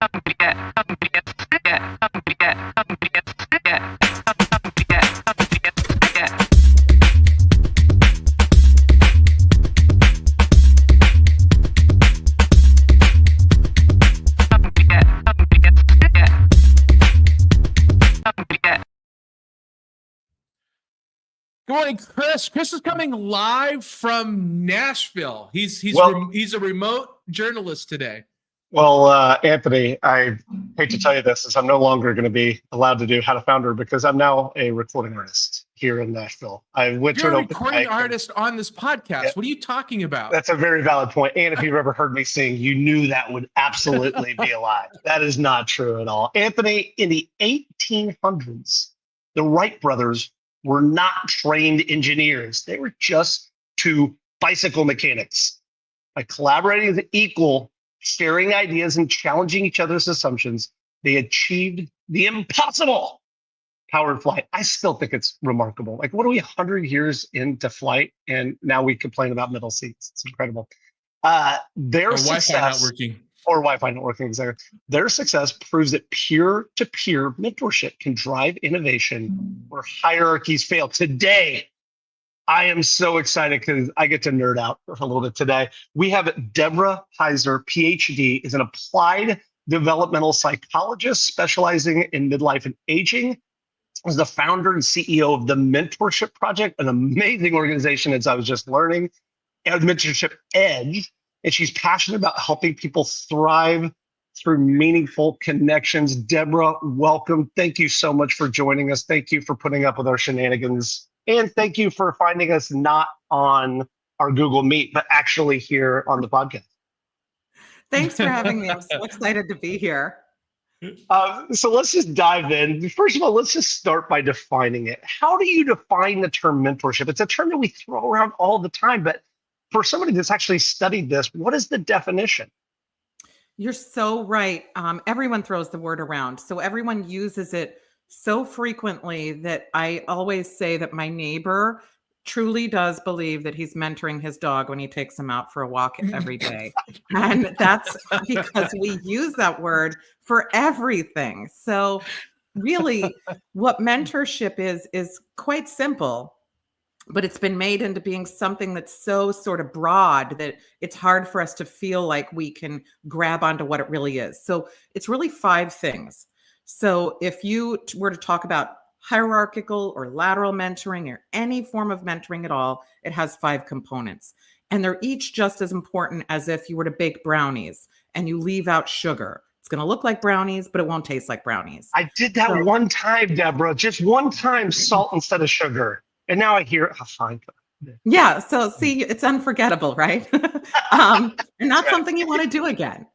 Good morning, Chris. Chris is coming live from Nashville. He's a remote journalist today. Well, Anthony, I hate to tell you this, as I'm no longer going to be allowed to do How to Founder because I'm now a recording artist here in Nashville. I went to an open recording artist on this podcast. Yeah. What are you talking about? That's a very valid point. And if you've ever heard me sing, you knew that would absolutely be a lie. That is not true at all. Anthony, in the 1800s, the Wright brothers were not trained engineers. They were just two bicycle mechanics. By collaborating as equal, sharing ideas and challenging each other's assumptions, they achieved the impossible. Powered flight. I still think it's remarkable. Like, what are we 100 years into flight, and now we complain about middle seats? It's incredible. Their success, Wi-Fi not working. Or Wi-Fi not working, exactly. Their success proves that peer-to-peer mentorship can drive innovation where hierarchies fail. Today, I am so excited because I get to nerd out a little bit today. We have Deborah Heiser, PhD, is an applied developmental psychologist specializing in midlife and aging. Is the founder and CEO of the Mentorship Project, an amazing organization, as I was just learning, and Mentorship Edge. And she's passionate about helping people thrive through meaningful connections. Deborah, welcome. Thank you so much for joining us. Thank you for putting up with our shenanigans. And thank you for finding us not on our Google Meet, but actually here on the podcast. Thanks for having me. I'm so excited to be here. So let's just dive in. First of all, let's just start by defining it. How do you define the term mentorship? It's a term that we throw around all the time, but for somebody that's actually studied this, what is the definition? You're so right. Everyone throws the word around. So everyone uses it so frequently that I always say that my neighbor truly does believe that he's mentoring his dog when he takes him out for a walk every day. And that's because we use that word for everything. So really what mentorship is quite simple, but it's been made into being something that's so sort of broad that it's hard for us to feel like we can grab onto what it really is. So it's really 5 things. So if you were to talk about hierarchical or lateral mentoring or any form of mentoring at all, it has 5 components. And they're each just as important as if you were to bake brownies and you leave out sugar. It's going to look like brownies, but it won't taste like brownies. I did that one time, Deborah, just one time, salt instead of sugar. And now I hear, fine. Yeah. So see, it's unforgettable, right? And that's something you want to do again.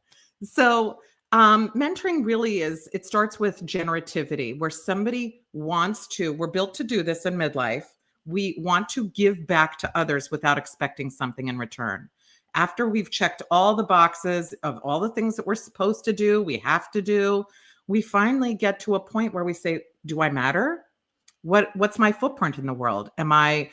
So mentoring really is, it starts with generativity, where somebody wants to, we're built to do this in midlife. We want to give back to others without expecting something in return. After we've checked all the boxes of all the things that we're supposed to do, we have to do, we finally get to a point where we say, do I matter? What's my footprint in the world? Am I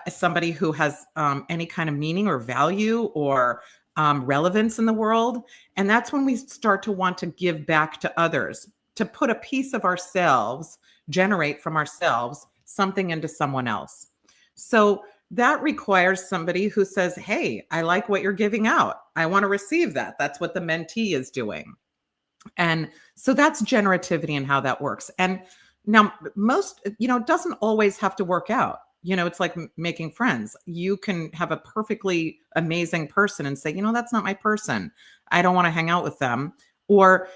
somebody who has any kind of meaning or value or relevance in the world? And that's when we start to want to give back to others, to put a piece of ourselves, generate from ourselves something into someone else. So that requires somebody who says, hey, I like what you're giving out. I want to receive that. That's what the mentee is doing. And so that's generativity and how that works. And now most, it doesn't always have to work out. It's like making friends. You can have a perfectly amazing person and say, that's not my person. I don't want to hang out with them. Or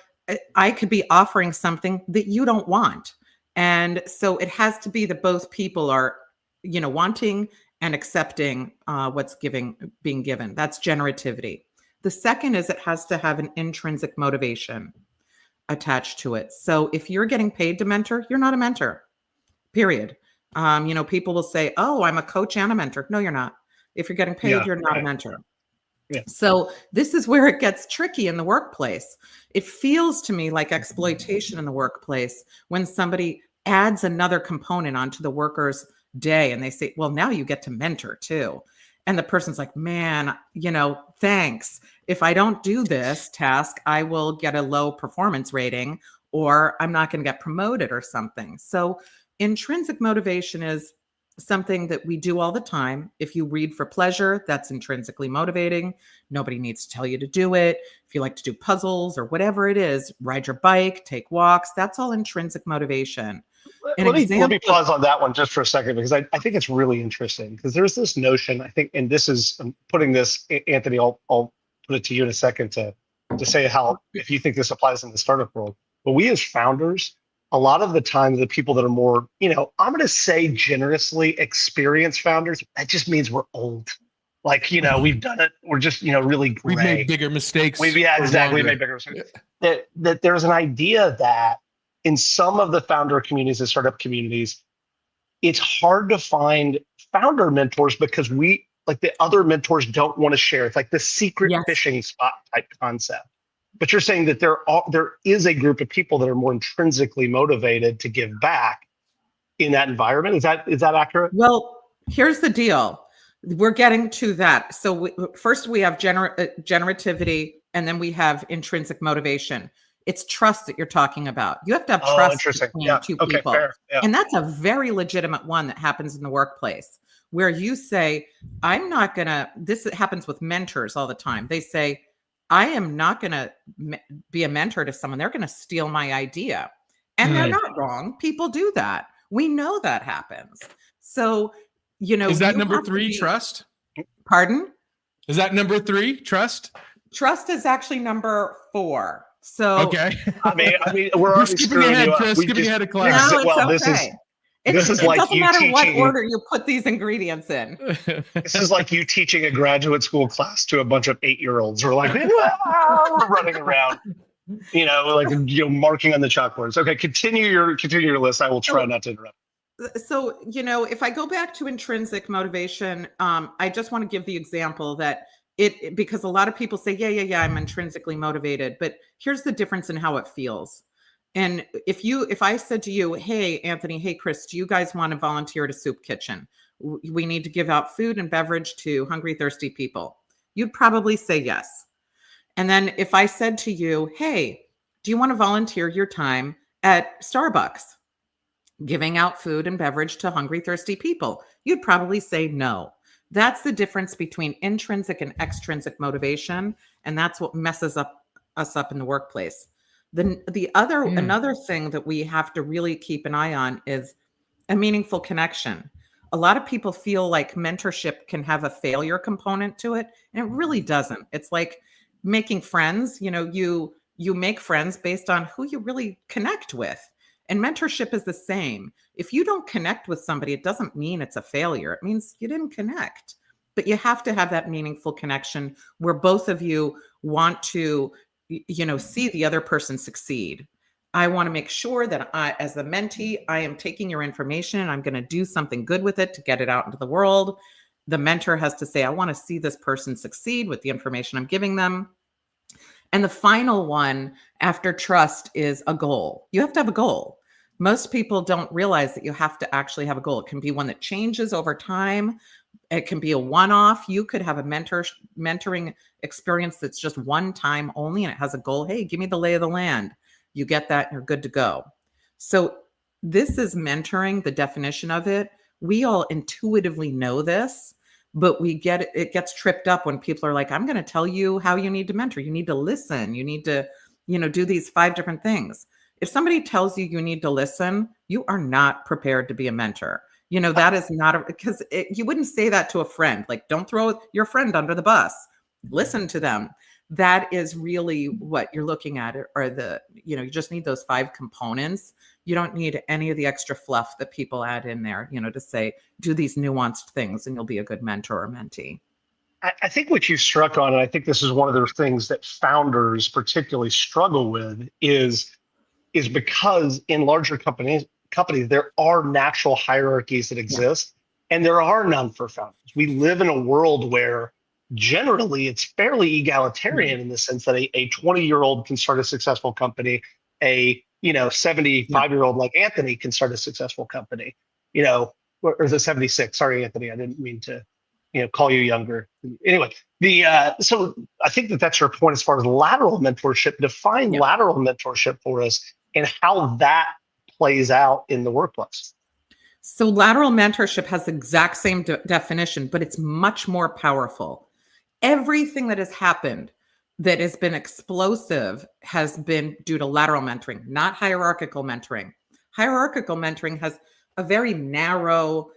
I could be offering something that you don't want. And so it has to be that both people are, wanting and accepting what's being given. That's generativity. The second is it has to have an intrinsic motivation attached to it. So if you're getting paid to mentor, you're not a mentor, period. People will say, oh, I'm a coach and a mentor. No, you're not. If you're getting paid, you're not a mentor. Yeah. So this is where it gets tricky in the workplace. It feels to me like exploitation in the workplace when somebody adds another component onto the worker's day and they say, well, now you get to mentor too. And the person's like, man, thanks. If I don't do this task, I will get a low performance rating, or I'm not going to get promoted or something. So intrinsic motivation is something that we do all the time. If you read for pleasure, that's intrinsically motivating. Nobody needs to tell you to do it. If you like to do puzzles or whatever it is, ride your bike, take walks, that's all intrinsic motivation. Let me pause on that one just for a second, because I think it's really interesting, because there's this notion, I think, and this is, I'm putting this, Anthony, I'll put it to you in a second to say how, if you think this applies in the startup world. But we as founders, a lot of the time, the people that are more, I'm going to say generously experienced founders, that just means we're old. Like, we've done it. We're just, really gray. We've made bigger mistakes. Exactly. We made bigger mistakes. Yeah. That there's an idea that in some of the founder communities and startup communities, it's hard to find founder mentors because the other mentors don't want to share. It's like the secret fishing spot type concept. But you're saying that there is a group of people that are more intrinsically motivated to give back in that environment. Is that accurate? Well, here's the deal. We're getting to that. So first we have generativity, and then we have intrinsic motivation. It's trust that you're talking about. You have to have trust between two people. Fair. Yeah. And that's a very legitimate one that happens in the workplace, where you say, this happens with mentors all the time. They say, I am not going to be a mentor to someone. They're going to steal my idea. And they're not wrong. People do that. We know that happens. So, is that number 3, trust? Pardon? Is that number 3, trust? Trust is actually number 4. So okay. I mean, we're skipping ahead, Chris. Skipping ahead of class. No, it's okay. This is like doesn't you matter teaching, what order you put these ingredients in. This is like you teaching a graduate school class to a bunch of 8-year-olds who are like, we're running around, marking on the chalkboards. Okay, continue your list. I will try not to interrupt. So, if I go back to intrinsic motivation, I just want to give the example that because a lot of people say, yeah, I'm intrinsically motivated, but here's the difference in how it feels. And if I said to you, hey, Anthony, hey, Chris, do you guys want to volunteer at a soup kitchen? We need to give out food and beverage to hungry, thirsty people. You'd probably say yes. And then if I said to you, hey, do you want to volunteer your time at Starbucks, giving out food and beverage to hungry, thirsty people? You'd probably say no. That's the difference between intrinsic and extrinsic motivation. And that's what messes us up in the workplace. Another thing that we have to really keep an eye on is a meaningful connection. A lot of people feel like mentorship can have a failure component to it, and it really doesn't. It's like making friends. You make friends based on who you really connect with. And mentorship is the same. If you don't connect with somebody, it doesn't mean it's a failure. It means you didn't connect. But you have to have that meaningful connection where both of you want to see the other person succeed. I want to make sure that as the mentee, I am taking your information and I'm going to do something good with it to get it out into the world. The mentor has to say, I want to see this person succeed with the information I'm giving them. And the final one after trust is a goal. You have to have a goal. Most people don't realize that you have to actually have a goal. It can be one that changes over time. It can be a one-off. You could have a mentoring experience that's just one time only, and it has a goal. Hey, give me the lay of the land. You get that, and you're good to go. So this is mentoring, the definition of it. We all intuitively know this, but it gets tripped up when people are like, I'm going to tell you how you need to mentor. You need to listen. You need to, do these 5 different things. If somebody tells you need to listen, you are not prepared to be a mentor. That is not because you wouldn't say that to a friend. Like, don't throw your friend under the bus. Listen to them. That is really what you're looking at, or you just need those 5 components. You don't need any of the extra fluff that people add in there, to say, do these nuanced things and you'll be a good mentor or mentee. I think what you struck on, and I think this is one of those things that founders particularly struggle with, is because in larger companies, there are natural hierarchies that exist, and there are none for founders. We live in a world where generally it's fairly egalitarian in the sense that a 20-year-old can start a successful company, a 75-year-old like Anthony can start a successful company, or is it 76? Sorry, Anthony, I didn't mean to call you younger. Anyway, so I think that's your point as far as lateral mentorship. Define lateral mentorship for us and how that plays out in the workplace. So lateral mentorship has the exact same definition, but it's much more powerful. Everything that has happened that has been explosive has been due to lateral mentoring, not hierarchical mentoring. Hierarchical mentoring has a very narrow,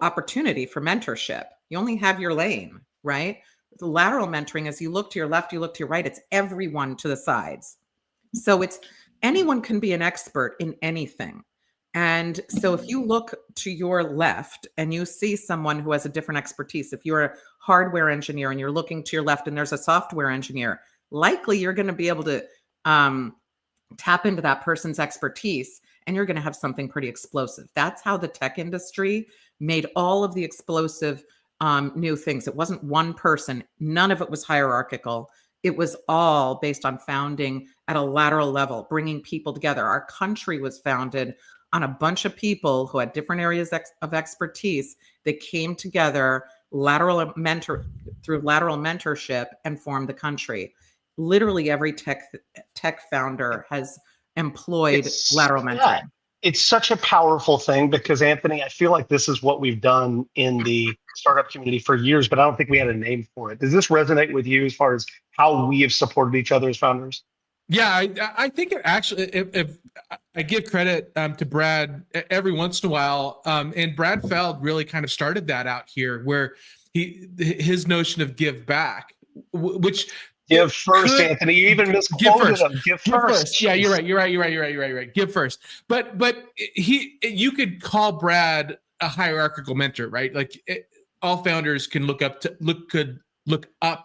opportunity for mentorship. You only have your lane, right? The lateral mentoring, as you look to your left, you look to your right, it's everyone to the sides. So it's anyone can be an expert in anything. And so if you look to your left and you see someone who has a different expertise, if you're a hardware engineer and you're looking to your left and there's a software engineer, likely you're going to be able to tap into that person's expertise and you're going to have something pretty explosive. That's how the tech industry made all of the explosive new things. It wasn't one person. None of it was hierarchical. It was all based on founding at a lateral level, bringing people together. Our country was founded on a bunch of people who had different areas of expertise that came together through lateral mentorship and formed the country. Literally every tech founder has employed lateral mentoring. Yeah, it's such a powerful thing because, Anthony, I feel like this is what we've done in the startup community for years, but I don't think we had a name for it. Does this resonate with you as far as how we have supported each other as founders? Yeah, I think it actually, if I give credit to Brad every once in a while, and Brad Feld really kind of started that out here, where his notion of give back, which give first, Anthony. You even misquoted him. Give first. Yeah, you're right. Give first. But you could call Brad a hierarchical mentor, right? Like all founders can look up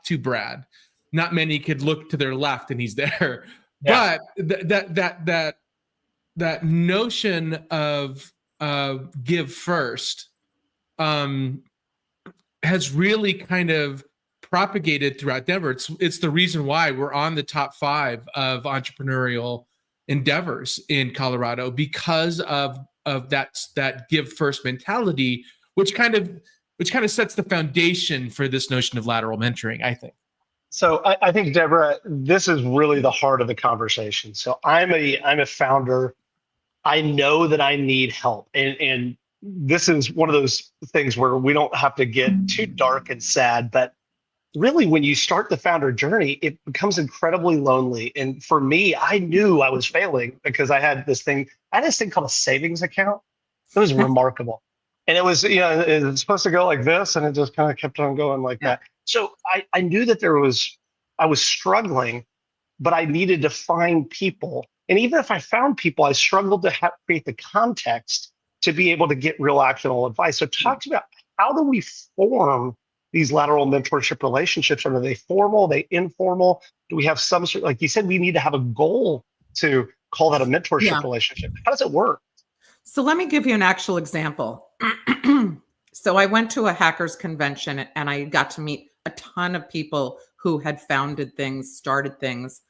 to Brad. Not many could look to their left and he's there. Yeah. But that notion of give first has really kind of propagated throughout Denver. It's the reason why we're on the top 5 of entrepreneurial endeavors in Colorado, because of that give first mentality, which kind of sets the foundation for this notion of lateral mentoring, I think. So I think, Deborah, this is really the heart of the conversation. So I'm a founder. I know that I need help. And this is one of those things where we don't have to get too dark and sad, but really when you start the founder journey, it becomes incredibly lonely. And for me, I knew I was failing because I had this thing called a savings account. It was remarkable. And it was, it was supposed to go like this, and it just kind of kept on going like that. So I knew that I was struggling, but I needed to find people. And even if I found people, I struggled to create the context to be able to get real actionable advice. So talk to me about, how do we form these lateral mentorship relationships? Are they formal? Are they informal? Do we have some sort, like you said, we need to have a goal to call that a mentorship relationship? How does it work? So let me give you an actual example. So I went to a hackers convention and I got to meet a ton of people who had founded things, started things.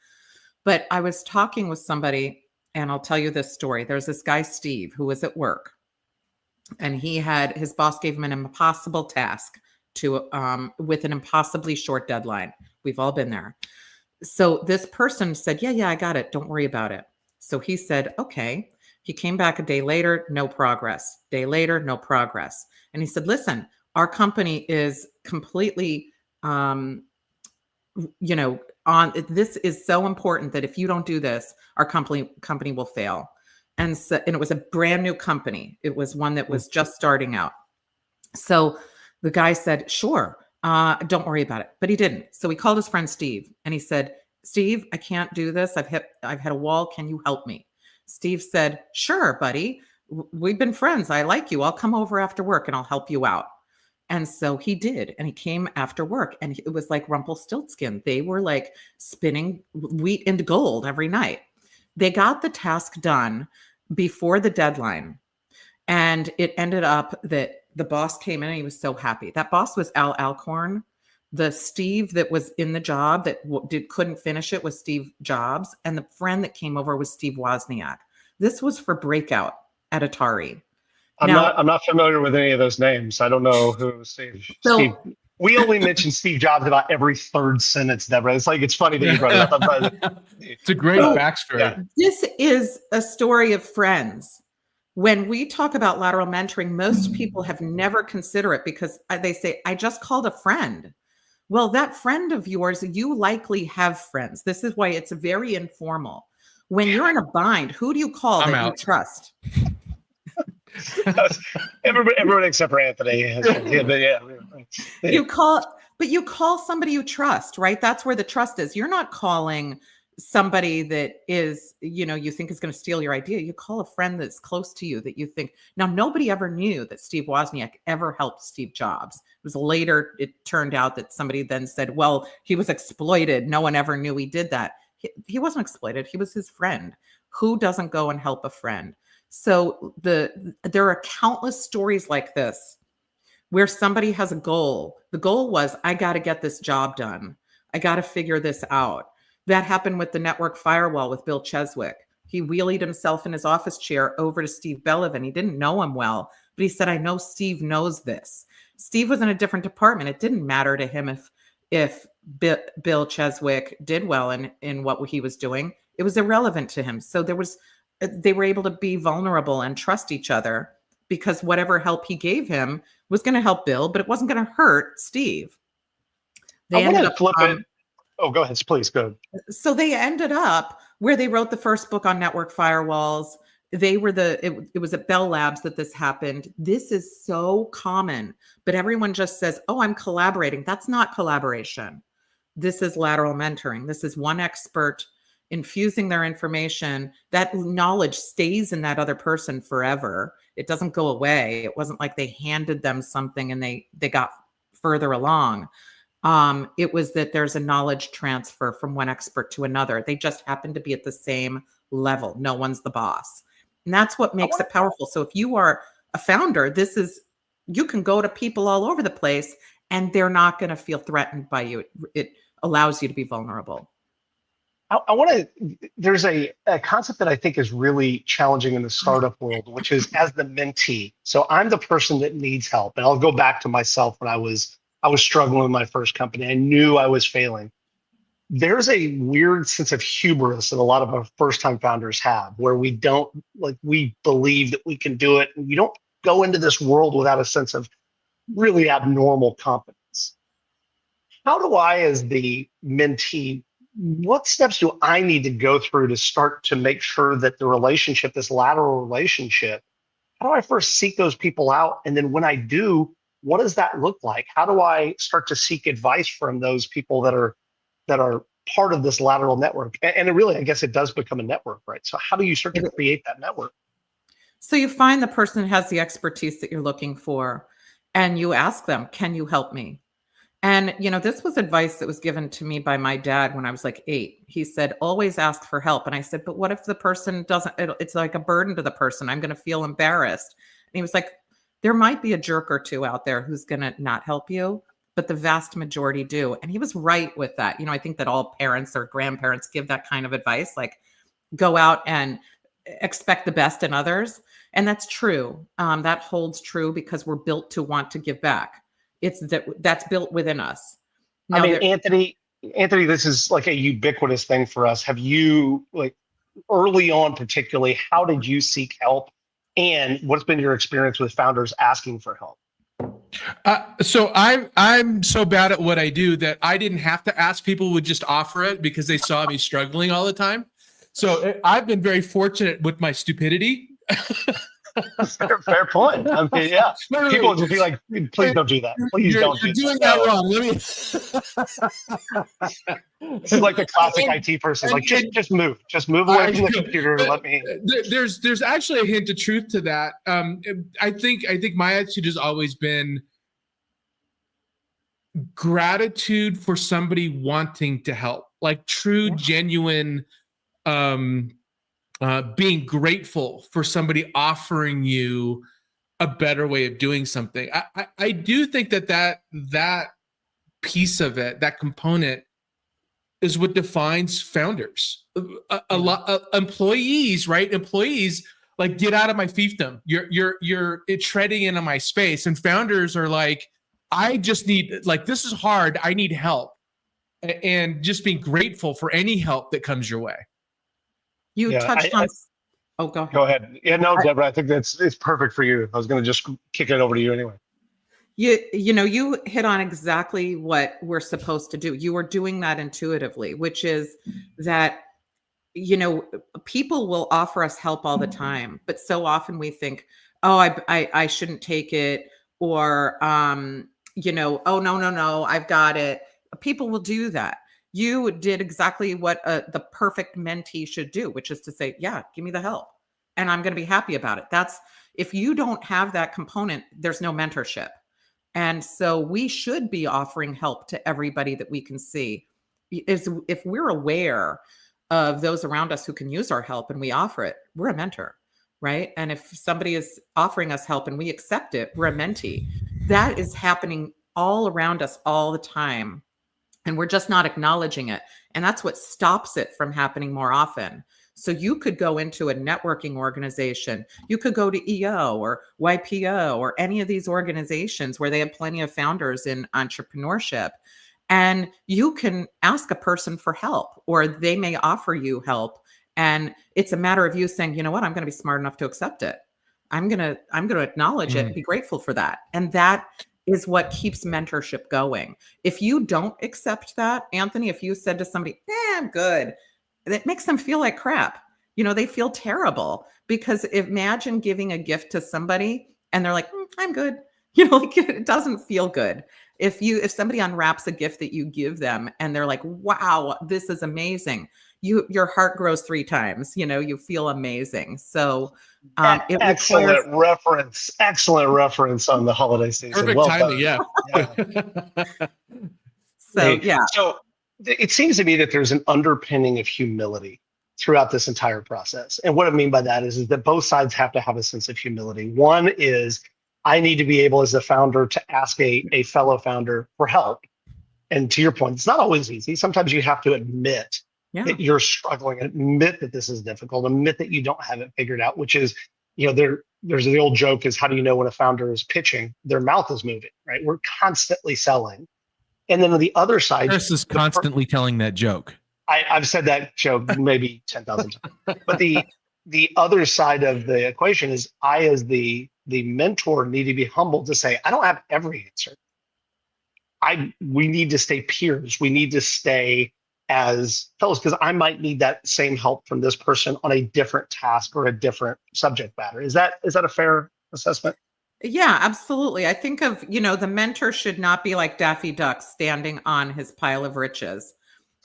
But I was talking with somebody, and I'll tell you this story. There's this guy, Steve, who was at work, and his boss gave him an impossible task with an impossibly short deadline. We've all been there. So this person said, yeah, I got it. Don't worry about it. So he said, okay. He came back a day later, no progress. Day later, no progress. And he said, listen, our company is completely, this is so important that if you don't do this, our company will fail. And it was a brand new company. It was one that was just starting out. So the guy said, sure, don't worry about it. But he didn't. So he called his friend Steve and he said, Steve, I can't do this. I've hit a wall. Can you help me? Steve said, sure, buddy. We've been friends. I like you. I'll come over after work and I'll help you out. And so he did. And he came after work and it was like Rumpelstiltskin. They were like spinning wheat into gold every night. They got the task done before the deadline. And it ended up that the boss came in and he was so happy. That boss was Al Alcorn. The Steve that was in the job that couldn't finish it was Steve Jobs. And the friend that came over was Steve Wozniak. This was for Breakout at Atari. I'm not familiar with any of those names. I don't know who Steve. So We only mention Steve Jobs about every third sentence, Deborah. It's funny that you brought it up. It's a great backstory. Yeah. this is a story of friends. When we talk about lateral mentoring, most people have never considered it because they say, I just called a friend. Well, that friend of yours, you likely have friends. This is why it's very informal. When you're in a bind, who do you call I'm that out. you trust? Everybody except for Anthony. You call somebody you trust, right? That's where the trust is. You're not calling somebody that is, you think is going to steal your idea. You call a friend that's close to you that you think. Now, nobody ever knew that Steve Wozniak ever helped Steve Jobs. It was later, it turned out that somebody then said, well, he was exploited. No one ever knew he did that. He wasn't exploited. He was his friend. Who doesn't go and help a friend? So there are countless stories like this where somebody has a goal. The goal was, I got to get this job done. I got to figure this out. That happened with the network firewall with Bill Cheswick. He wheelied himself in his office chair over to Steve Bellevin. He didn't know him well, but he said, I know Steve knows this. Steve was in a different department. It didn't matter to him if Bill Cheswick did well in what he was doing. It was irrelevant to him. So they were able to be vulnerable and trust each other because whatever help he gave him was going to help Bill, but it wasn't going to hurt Steve. I want to flip it. Oh, go ahead, please. Go. So they ended up where they wrote the first book on network firewalls. They were it was at Bell Labs that this happened. This is so common, but everyone just says, oh, I'm collaborating. That's not collaboration. This is lateral mentoring. This is one expert infusing their information. That knowledge stays in that other person forever. It doesn't go away. It wasn't like they handed them something and they got further along. It was that there's a knowledge transfer from one expert to another. They just happen to be at the same level. No one's the boss. And that's what makes it powerful. So if you are a founder, you can go to people all over the place and they're not going to feel threatened by you. It allows you to be vulnerable. There's a concept that I think is really challenging in the startup world, which is as the mentee. So I'm the person that needs help. And I'll go back to myself when I was struggling with my first company. I knew I was failing. There's a weird sense of hubris that a lot of our first-time founders have, where we believe that we can do it. And you don't go into this world without a sense of really abnormal confidence. How do I, as the mentee, what steps do I need to go through to start to make sure that the relationship, this lateral relationship, how do I first seek those people out? And then when I do, what does that look like? How do I start to seek advice from those people that are part of this lateral network? And it really, I guess it does become a network, right? So how do you start to create that network? So you find the person who has the expertise that you're looking for, and you ask them, can you help me? And, this was advice that was given to me by my dad when I was like 8. He said, always ask for help. And I said, but what if the person doesn't, it's like a burden to the person. I'm going to feel embarrassed. And he was like, there might be a jerk or two out there who's going to not help you, but the vast majority do. And he was right with that. I think that all parents or grandparents give that kind of advice, like go out and expect the best in others. And that's true. That holds true because we're built to want to give back. That's built within us. Now, Anthony, this is like a ubiquitous thing for us. Have you, like, early on particularly, how did you seek help? And what's been your experience with founders asking for help? So I'm so bad at what I do that I didn't have to ask. People would just offer it because they saw me struggling all the time. So I've been very fortunate with my stupidity. Fair point. Yeah. People would just be like, please don't do that. Please don't do that. You're doing that wrong. This is like the classic IT person. Like, just move away from the computer and let me. There's actually a hint of truth to that. I think my attitude has always been gratitude for somebody wanting to help, like true, genuine, being grateful for somebody offering you a better way of doing something. I do think that piece of it, that component, is what defines founders. A lot of employees, right? Employees like, get out of my fiefdom. You're treading into my space. And founders are like, I just need, like, this is hard. I need help. And just being grateful for any help that comes your way. You touched on. Oh, go ahead. Go ahead. Yeah, no, Deborah, I think it's perfect for you. I was going to just kick it over to you anyway. You know, you hit on exactly what we're supposed to do. You are doing that intuitively, which is that, you know, people will offer us help all the time, but so often we think, oh, I shouldn't take it, or you know, oh no, I've got it. People will do that. You did exactly what the perfect mentee should do, which is to say, yeah, give me the help, and I'm going to be happy about it. That's, if you don't have that component, there's no mentorship. And so we should be offering help to everybody that we can see. If we're aware of those around us who can use our help and we offer it, we're a mentor, right? And if somebody is offering us help and we accept it, we're a mentee. That is happening all around us all the time. And we're just not acknowledging it. And that's what stops it from happening more often. So you could go into a networking organization, you could go to EO or YPO or any of these organizations where they have plenty of founders in entrepreneurship, and you can ask a person for help, or they may offer you help. And it's a matter of you saying, you know what, I'm going to be smart enough to accept it. I'm going to acknowledge it, be grateful for that. And that is what keeps mentorship going. If you don't accept that, Anthony, if you said to somebody, I'm good, that makes them feel like crap. You know, they feel terrible, because imagine giving a gift to somebody and they're like, I'm good. You know, like, it doesn't feel good. If somebody unwraps a gift that you give them and they're like, wow, this is amazing, your heart grows 3 times, you know, you feel amazing. So excellent reference on the holiday season. Perfect timing, yeah. So it seems to me that there's an underpinning of humility throughout this entire process. And what I mean by that is that both sides have to have a sense of humility. One is, I need to be able as a founder to ask a fellow founder for help. And to your point, it's not always easy. Sometimes you have to admit that you're struggling, admit that this is difficult, admit that you don't have it figured out, which is, you know, there's the old joke is, how do you know when a founder is pitching? Their mouth is moving, right? We're constantly selling. And then on the other side, Chris is constantly telling that joke. I've said that joke maybe 10,000 times. But the other side of the equation is, I, as the mentor, need to be humble to say, I don't have every answer. We need to stay peers. We need to stay as fellows, because I might need that same help from this person on a different task or a different subject matter. Is that a fair assessment? Yeah, absolutely. I think of, you know, the mentor should not be like Daffy Duck standing on his pile of riches,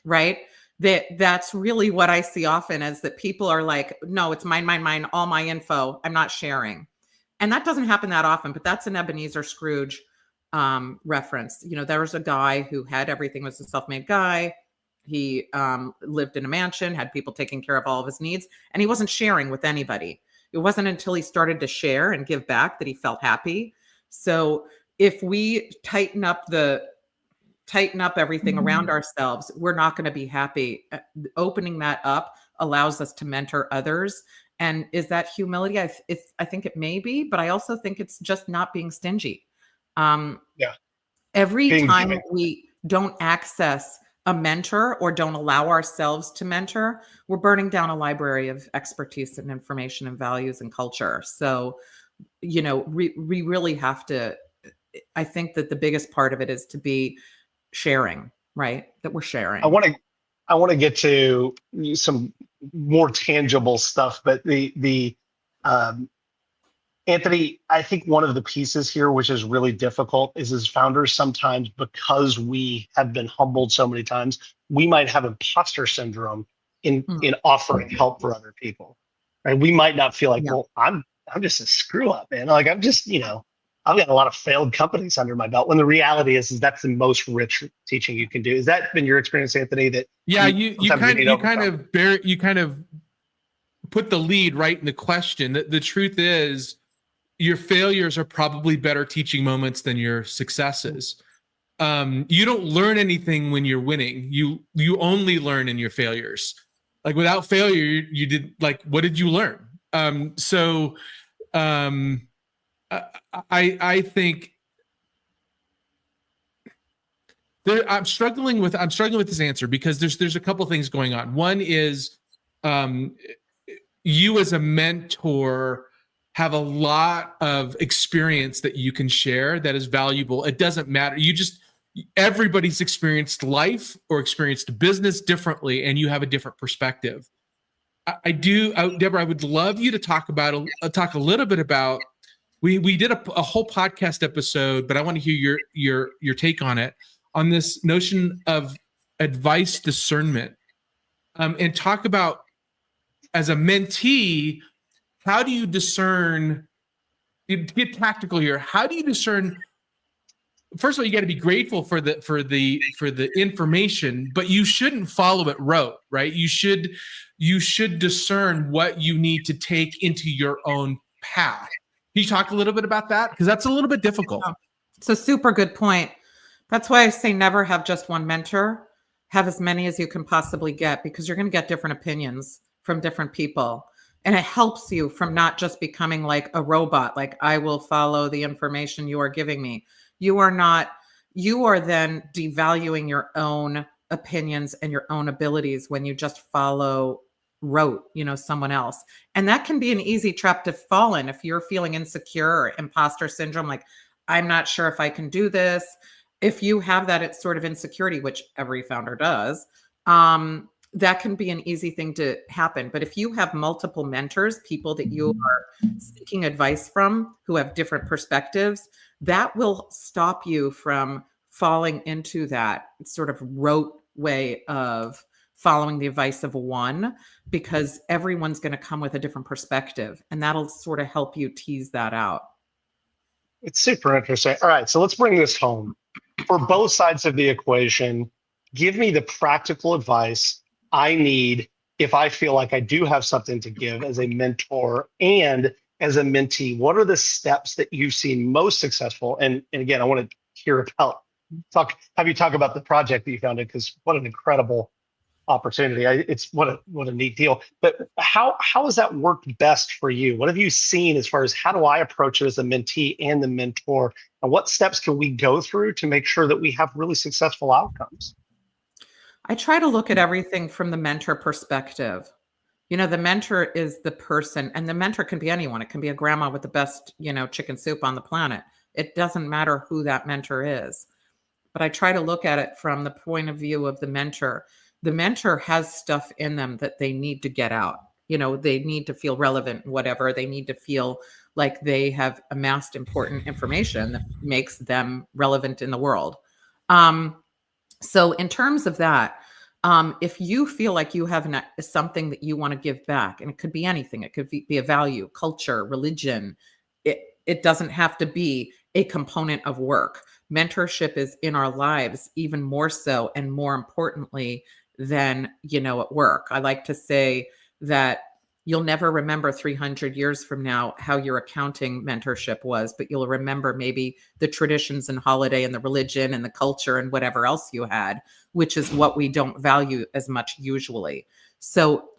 right? That's really what I see often, is that people are like, no, it's mine, all my info, I'm not sharing. And that doesn't happen that often, but that's an Ebenezer Scrooge reference. You know, there was a guy who had everything, was a self-made guy. He lived in a mansion, had people taking care of all of his needs, and he wasn't sharing with anybody. It wasn't until he started to share and give back that he felt happy. So if we tighten up everything around ourselves, we're not going to be happy. Opening that up allows us to mentor others. And is that humility? I think it may be, but I also think it's just not being stingy. Every time we don't access a mentor or don't allow ourselves to mentor, we're burning down a library of expertise and information and values and culture. So, you know, we really have to, I think that the biggest part of it is to be sharing, right? That we're sharing. I want to get to some more tangible stuff, but Anthony, I think one of the pieces here, which is really difficult, is as founders, sometimes because we have been humbled so many times, we might have imposter syndrome in offering help for other people. Right? We might not feel like, well, I'm just a screw up, man. Like, I'm just, you know, I've got a lot of failed companies under my belt. When the reality is that's the most rich teaching you can do. Has that been your experience, Anthony? That you kind of put the lead right in the question. The truth is, your failures are probably better teaching moments than your successes. You don't learn anything when you're winning. You only learn in your failures. Like, without failure, you did, like, what did you learn? So I think I'm struggling with this answer because there's a couple things going on. One is you as a mentor have a lot of experience that you can share that is valuable. It doesn't matter. Everybody's experienced life or experienced business differently, and you have a different perspective. Deborah, I would love you to talk a little bit about. We did a whole podcast episode, but I want to hear your take on it, on this notion of advice discernment, and talk about, as a mentee, how do you discern? Get tactical here. How do you discern? First of all, you got to be grateful for the information, but you shouldn't follow it rote, right? You should discern what you need to take into your own path. Can you talk a little bit about that? Because that's a little bit difficult. It's a super good point. That's why I say never have just one mentor. Have as many as you can possibly get, because you're going to get different opinions from different people. And it helps you from not just becoming like a robot, like I will follow the information you are giving me. You are then devaluing your own opinions and your own abilities when you just follow rote, someone else. And that can be an easy trap to fall in if you're feeling insecure or imposter syndrome, like I'm not sure if I can do this. If you have that sort of insecurity, which every founder does, that can be an easy thing to happen. But if you have multiple mentors, people that you are seeking advice from who have different perspectives, that will stop you from falling into that sort of rote way of following the advice of one, because everyone's going to come with a different perspective, and that'll sort of help you tease that out. It's super interesting. All right, so let's bring this home. For both sides of the equation, give me the practical advice I need if I feel like I do have something to give as a mentor and as a mentee. What are the steps that you've seen most successful? And again, I want to hear have you talk about the project that you founded, because what an incredible opportunity. It's what a neat deal. But how has that worked best for you? What have you seen as far as how do I approach it as a mentee and the mentor? And what steps can we go through to make sure that we have really successful outcomes? I try to look at everything from the mentor perspective. The mentor is the person, and the mentor can be anyone. It can be a grandma with the best, chicken soup on the planet. It doesn't matter who that mentor is. But I try to look at it from the point of view of the mentor. The mentor has stuff in them that they need to get out. They need to feel relevant, whatever. They need to feel like they have amassed important information that makes them relevant in the world. So in terms of that, if you feel like you have something that you want to give back, and it could be anything, it could be a value, culture, religion, it doesn't have to be a component of work. Mentorship is in our lives even more so and more importantly than, at work. I like to say that you'll never remember 300 years from now how your accounting mentorship was, but you'll remember maybe the traditions and holiday and the religion and the culture and whatever else you had, which is what we don't value as much usually. So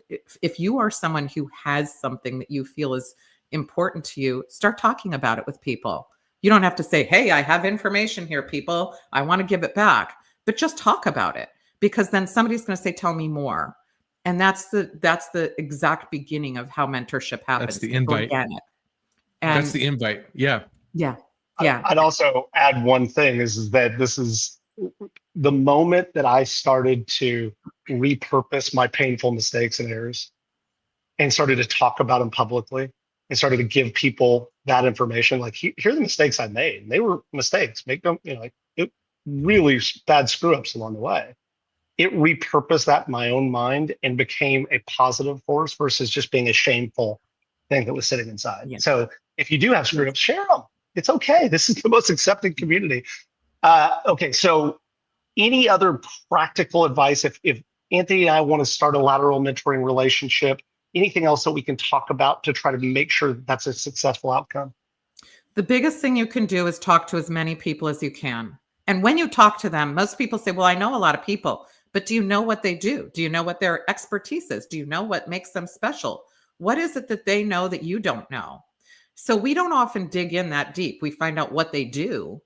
if you are someone who has something that you feel is important to you, start talking about it with people. You don't have to say, hey, I have information here, people. I want to give it back. But just talk about it, because then somebody's going to say, tell me more. And that's the exact beginning of how mentorship happens. That's the invite. And that's the invite. Yeah. Yeah. Yeah. I'd also add one thing is that this is the moment that I started to repurpose my painful mistakes and errors and started to talk about them publicly and started to give people that information. Like, here are the mistakes I made. And they were mistakes. Make them, really bad screw ups along the way. It repurposed that in my own mind and became a positive force versus just being a shameful thing that was sitting inside. Yeah. So if you do have screw ups, share them. It's okay. This is the most accepting community. Okay, so any other practical advice if Anthony and I want to start a lateral mentoring relationship, anything else that we can talk about to try to make sure that's a successful outcome? The biggest thing you can do is talk to as many people as you can. And when you talk to them, most people say, well, I know a lot of people, but do you know what they do? Do you know what their expertise is? Do you know what makes them special? What is it that they know that you don't know? So we don't often dig in that deep. We find out what they do,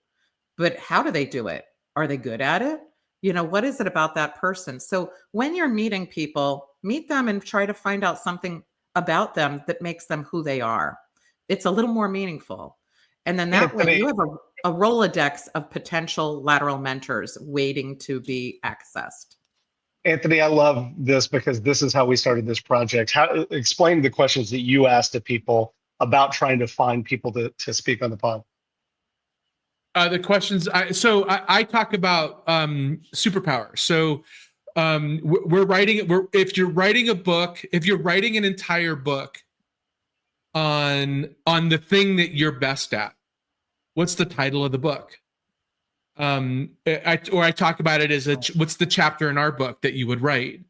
but how do they do it? Are they good at it? What is it about that person? So when you're meeting people, meet them and try to find out something about them that makes them who they are. It's a little more meaningful. And then that way you have a Rolodex of potential lateral mentors waiting to be accessed. Anthony, I love this because this is how we started this project. Explain the questions that you asked to people about trying to find people to speak on the pod. The questions. I talk about superpower. So we're writing. If you're writing a book, if you're writing an entire book on the thing that you're best at, what's the title of the book? I talk about it as what's the chapter in our book that you would write,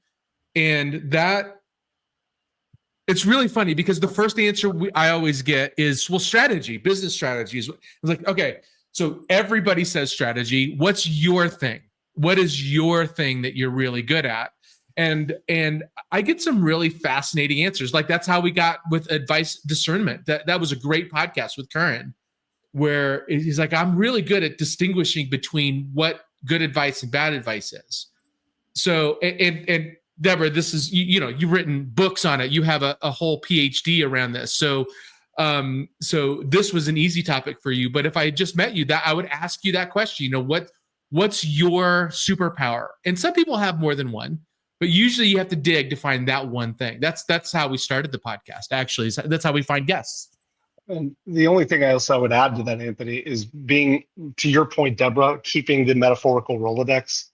and that it's really funny because the first answer I always get is, well, strategy, business strategies. It's like, okay, so everybody says strategy. What's your thing? What is your thing that you're really good at? And I get some really fascinating answers. Like that's how we got with advice discernment. That was a great podcast with Curran, where he's like, I'm really good at distinguishing between what good advice and bad advice is. So, and Deborah, this is, you've written books on it. You have a whole PhD around this. So this was an easy topic for you. But if I had just met you, that I would ask you that question, what's your superpower? And some people have more than one, but usually you have to dig to find that one thing. That's how we started the podcast. Actually, that's how we find guests. And the only thing else I would add to that, Anthony, is being, to your point, Deborah, keeping the metaphorical Rolodex,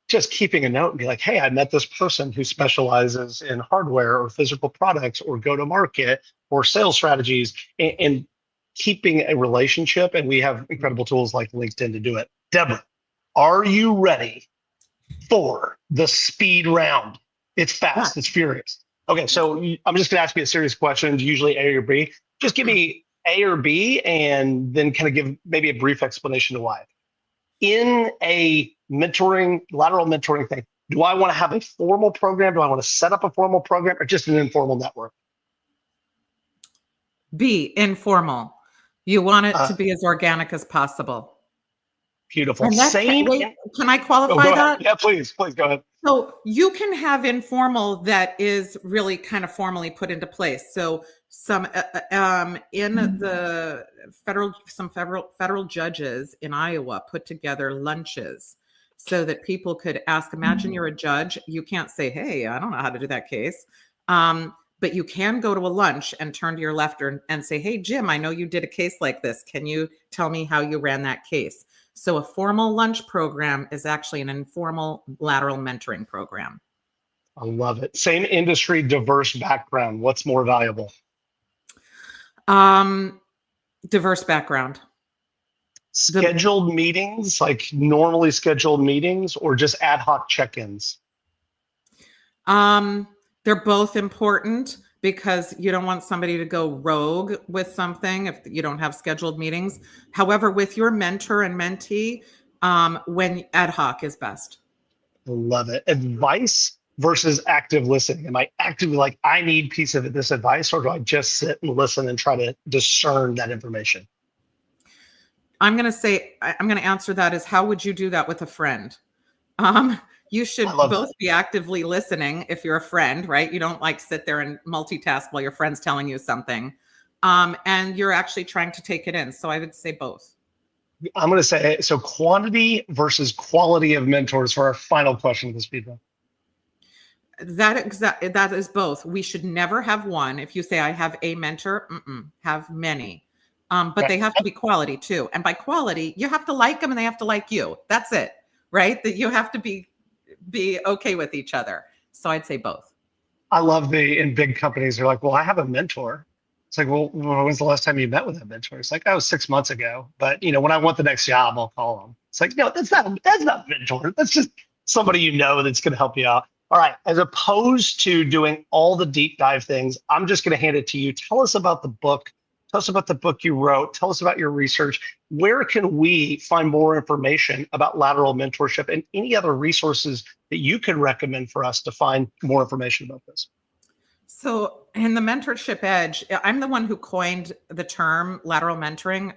just keeping a note and be like, hey, I met this person who specializes in hardware or physical products or go-to-market or sales strategies, and keeping a relationship. And we have incredible tools like LinkedIn to do it. Deborah, are you ready for the speed round? It's fast, it's furious. Okay, so I'm just gonna ask you a series of questions, usually A or B. Just give me A or B, and then kind of give maybe a brief explanation to why. In a lateral mentoring thing, do I want to have a formal program? Do I want to set up a formal program, or just an informal network? B, informal. You want it to be as organic as possible. Beautiful. Can I qualify that? Yeah, please go ahead. So you can have informal that is really kind of formally put into place. So some federal judges in Iowa put together lunches so that people could ask. Imagine you're a judge. You can't say, "Hey, I don't know how to do that case," but you can go to a lunch and turn to your left and say, "Hey, Jim, I know you did a case like this. Can you tell me how you ran that case?" So a formal lunch program is actually an informal lateral mentoring program. I love it. Same industry, diverse background. What's more valuable? Diverse background. Scheduled meetings, like normally scheduled meetings, or just ad hoc check-ins? They're both important because you don't want somebody to go rogue with something if you don't have scheduled meetings. However, with your mentor and mentee, when ad hoc is best. I love it. Advice versus active listening. Am I actively like, I need a piece of this advice, or do I just sit and listen and try to discern that information? I'm going to answer that as, how would you do that with a friend? You should both be actively listening if you're a friend, right? You don't like sit there and multitask while your friend's telling you something. And you're actually trying to take it in. So I would say both. I'm going to say, so quantity versus quality of mentors for our final question of this video. That is both. We should never have one. If you say I have a mentor, have many. But they have to be quality too. And by quality, you have to like them and they have to like you. That's it, right? That you have to be okay with each other. So I'd say both. I love in big companies, they're like, well, I have a mentor. It's like, well, when's the last time you met with that mentor? It's like, oh, 6 months ago. But when I want the next job, I'll call them. It's like, no, that's not mentor. That's just somebody that's going to help you out. All right. As opposed to doing all the deep dive things, I'm just going to hand it to you. Tell us about the book. Tell us about the book you wrote. Tell us about your research. Where can we find more information about lateral mentorship and any other resources that you can recommend for us to find more information about this? So in the mentorship edge, I'm the one who coined the term lateral mentoring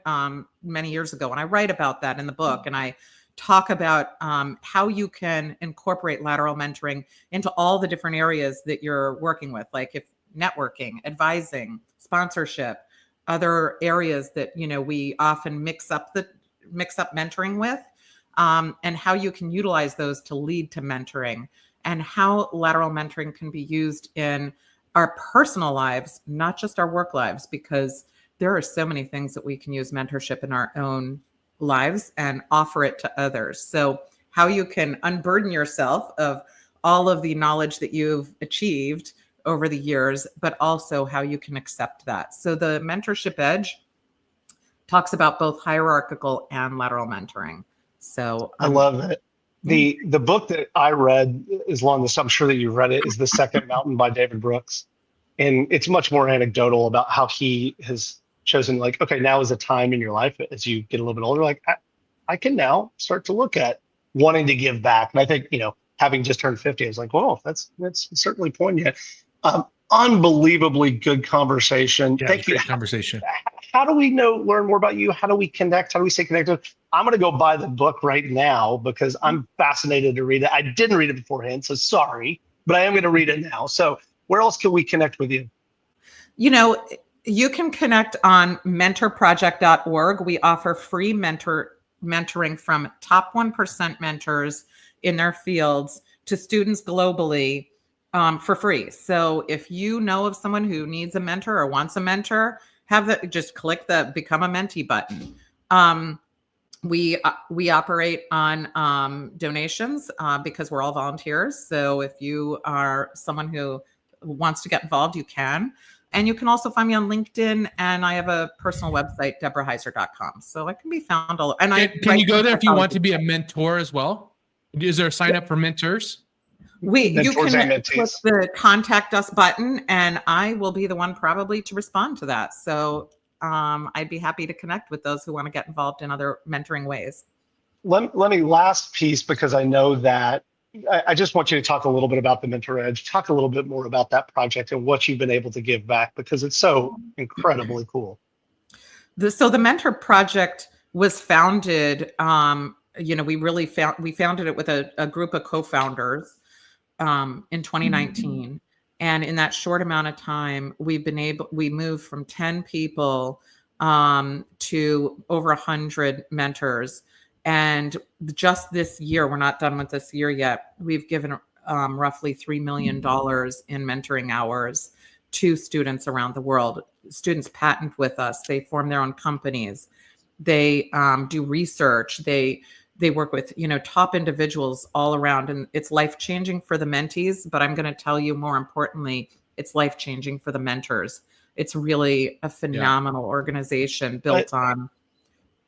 many years ago. And I write about that in the book. And I talk about how you can incorporate lateral mentoring into all the different areas that you're working with, like if networking, advising, sponsorship, other areas that, we often mix up mentoring with, and how you can utilize those to lead to mentoring, and how lateral mentoring can be used in our personal lives, not just our work lives, because there are so many things that we can use mentorship in our own lives and offer it to others. So how you can unburden yourself of all of the knowledge that you've achieved over the years, but also how you can accept that. So the mentorship edge talks about both hierarchical and lateral mentoring. So I love it. The book that I read is long, I'm sure that you've read it, is The Second Mountain by David Brooks. And it's much more anecdotal about how he has chosen, like, okay, now is a time in your life as you get a little bit older, like I can now start to look at wanting to give back. And I think, having just turned 50, I was like, whoa, that's certainly poignant. Unbelievably good conversation. Yeah, Thank you. great conversation. How do we learn more about you? How do we connect? How do we stay connected? I'm going to go buy the book right now because I'm fascinated to read it. I didn't read it beforehand, so sorry, but I am going to read it now. So where else can we connect with you? You can connect on mentorproject.org. We offer free mentoring from top 1% mentors in their fields to students globally for free. So if you know of someone who needs a mentor or wants a mentor, just click the Become a Mentee button. We operate on donations because we're all volunteers. So if you are someone who wants to get involved, you can. And you can also find me on LinkedIn, and I have a personal website, deborahheiser.com. So I can be found all. And can you go there if you want to be a mentor as well? Is there a sign up for mentors? You can click the contact us button, and I will be the one probably to respond to that. So I'd be happy to connect with those who want to get involved in other mentoring ways. Let me last piece, because I know that I just want you to talk a little bit about the Mentor Edge, talk a little bit more about that project and what you've been able to give back, because it's so incredibly cool. So the Mentor Project was founded, we founded it with a group of co-founders in 2019. And in that short amount of time, we moved from 10 people to over 100 mentors. And just this year, we're not done with this year yet, we've given roughly $3 million in mentoring hours to students around the world. Students patent with us. They form their own companies. They do research. They work with, top individuals all around, and it's life-changing for the mentees. But I'm going to tell you, more importantly, it's life-changing for the mentors. It's really a phenomenal organization built on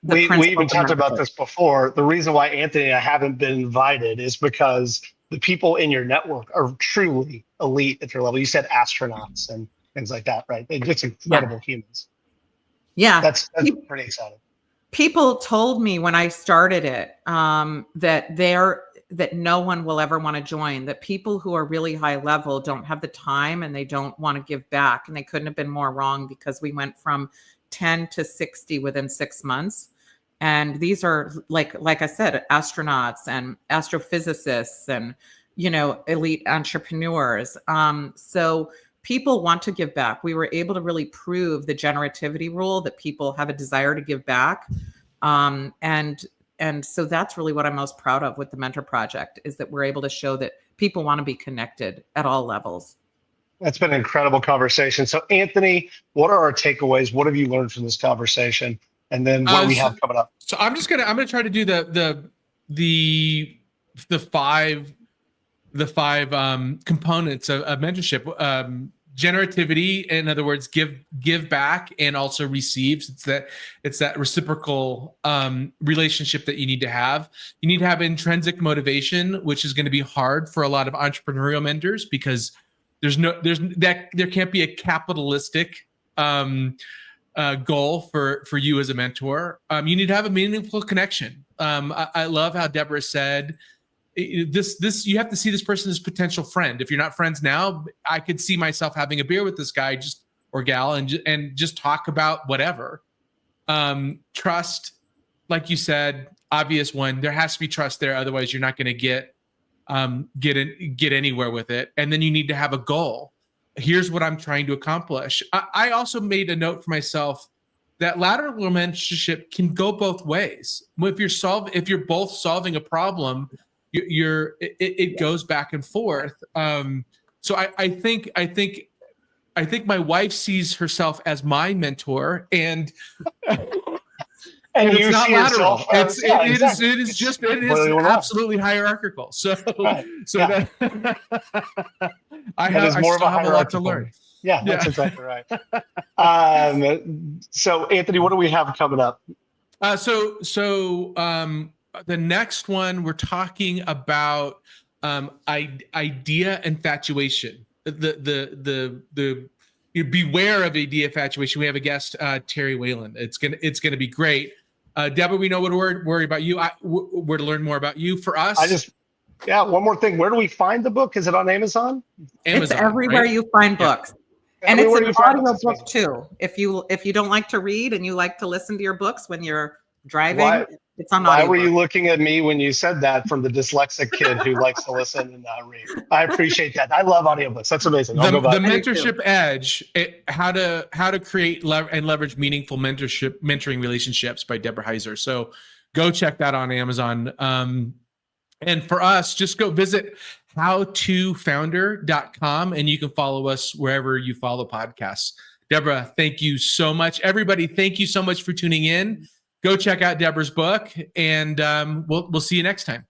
we even talked about this before. The reason why Anthony and I haven't been invited is because the people in your network are truly elite at their level. You said astronauts and things like that, right? They're just incredible humans. Yeah. That's pretty exciting. People told me when I started it that no one will ever want to join, that people who are really high level don't have the time and they don't want to give back. And they couldn't have been more wrong, because we went from 10 to 60 within 6 months. And these are, like I said, astronauts and astrophysicists and, elite entrepreneurs. So people want to give back. We were able to really prove the generativity rule, that people have a desire to give back. And so that's really what I'm most proud of with the Mentor Project, is that we're able to show that people want to be connected at all levels. That's been an incredible conversation. So Anthony, what are our takeaways? What have you learned from this conversation? And then what do we have coming up? So I'm gonna try to do the five components of mentorship. Generativity, in other words, give back and also receive. It's that reciprocal relationship that you need to have. You need to have intrinsic motivation, which is going to be hard for a lot of entrepreneurial mentors, because there can't be a capitalistic goal for you as a mentor. You need to have a meaningful connection. I love how Deborah said, this you have to see this person as potential friend. If you're not friends now, I could see myself having a beer with this guy or gal and just talk about whatever. Trust, like you said, obvious one. There has to be trust there, otherwise you're not going to get anywhere with it. And then you need to have a goal. Here's what I'm trying to accomplish. I also made a note for myself that lateral mentorship can go both ways. If you're both solving a problem, it goes back and forth. So I think my wife sees herself as my mentor, and and it's not lateral. Exactly. It is absolutely hierarchical. So right. That I still have a lot to learn. Yeah, that's exactly right. So Anthony, what do we have coming up? So the next one, we're talking about idea infatuation. You beware of idea infatuation. We have a guest, Terry Whalen. It's gonna be great. Deborah, we know what to worry about you. Where to learn more about you. For us, one more thing. Where do we find the book? Is it on Amazon? It's everywhere, right? You find books. And it's an audio book too. If you don't like to read and you like to listen to your books when you're driving, it's on audio. Why were you looking at me when you said that from the dyslexic kid who likes to listen and not read? I appreciate that. I love audiobooks. That's amazing. The Mentorship Edge, how to create and leverage meaningful mentoring relationships by Deborah Heiser. So go check that on Amazon. And for us, just go visit howtofounder.com and you can follow us wherever you follow podcasts. Deborah, thank you so much. Everybody, thank you so much for tuning in. Go check out Deborah's book, and we'll see you next time.